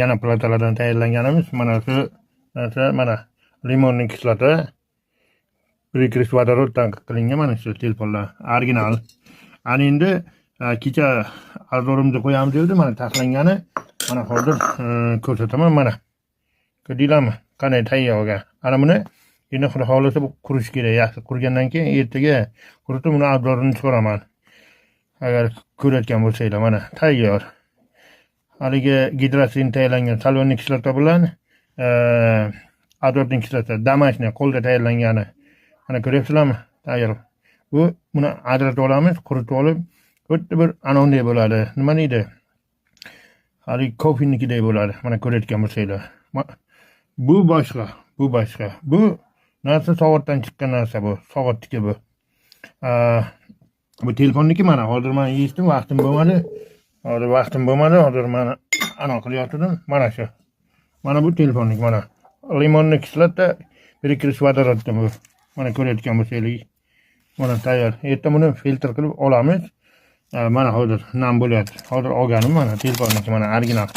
yana platalardan tayyorlanganimiz mana shu narsa, mana limonning kisloti, prikris vodoroddan qilingan mana shu telefonlar original. Ana endi kecha arzorimizni qo'yamiz degdi, mana taxlangani mana hozir ko'rsataman. Mana ko'rdinglarmi, qanday tayyorga. Ana buni endi xudo xohlasa bu qurish kerak. Yaxshi qurgandan keyin ertaga quritib uni abzorini chiqaraman. Agar ko'rayotgan bo'lsanglar, mana tayyor. Haligi gidrosin tayyorlangan salonning kislota bilan azotning kislota, damashni qo'lda tayyorlangani. Mana ko'ryapsizlarmi? Tayyor. Buni ajratib olamiz, quritib olib, xuddi bir anonday bo'ladi. Nima deydi? Haligi kofenikidek bo'ladi. Mana ko'rayotgan bo'lsanglar. Bu boshqa, bu boshqa. Bu narsa soatdan chiqqan narsa bu. Soatniki bu. Bu telefonniki mana hozir men yechdim, vaqtim bo'lmadi. Hozir mana anaqa qilyotdim. Mana shu. Mana bu telefonniki mana. Limonning kislota, prikris vodoroddan bu. Mana ko'rayotgan bo'lsanglar. Mana tayyor. Erta buni filtr qilib olamiz. Mana hozir nam bo'lyapti. Hozir olganim mana telefonniki mana original.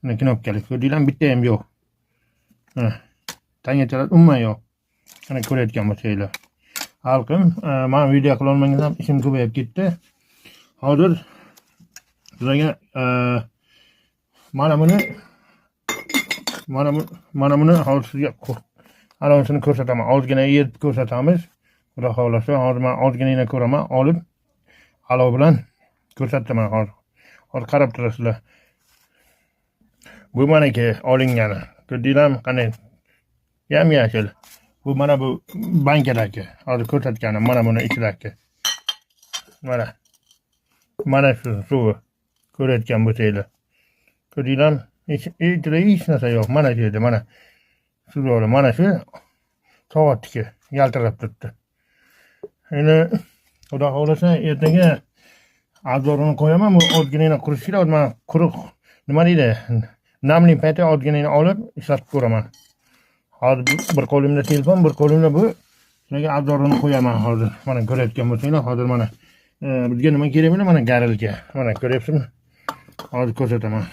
Mana knopkali. Ko'rdinglarmi? Bitta ham yo'q. Tangachalar umuman yo'q. Mana ko'rayotgan bo'lsanglar. Xalqim, men video qila olmaganam, ishim ko'payib ketdi. Hozir sizlarga mana buni hozir sizga anonsini ko'rsataman. Ozgina yerib ko'rsatamiz. Xudo xohlasa, hozir men ozgina ko'raman, olib alov bilan ko'rsataman hozir. Hozir qarab turasizlar. Bu manaki olingani. Ko'rdinglarmi qanday? Yam-yashil. Bu mana bu bankadagi. Hozir ko'rsatganim mana buni ichidagi. Mana shu suvi. Ko'rayotgan bo'lsanglar. Ko'rdinglarmi? Hech narsa yo'q. Mana shu yerda, mana suvi, mana shu soatniki yaltirab turibdi. Endi xudo xohlasa ertaga abzorini qo'yaman. Bu ozgina qurish kerak. Men quruq nima deydi? Namli payti ozgina olib ishlatib ko'raman. Hozir bir qo'limda telefon, bir qo'limda bu. Sizlarga abzorini qo'yaman hozir. Mana ko'rayotgan bo'lsanglar, hozir mana bizga nima kerak bo'ladi? Mana garilga. Mana ko'ryapsizmi? Hozir ko'rsataman.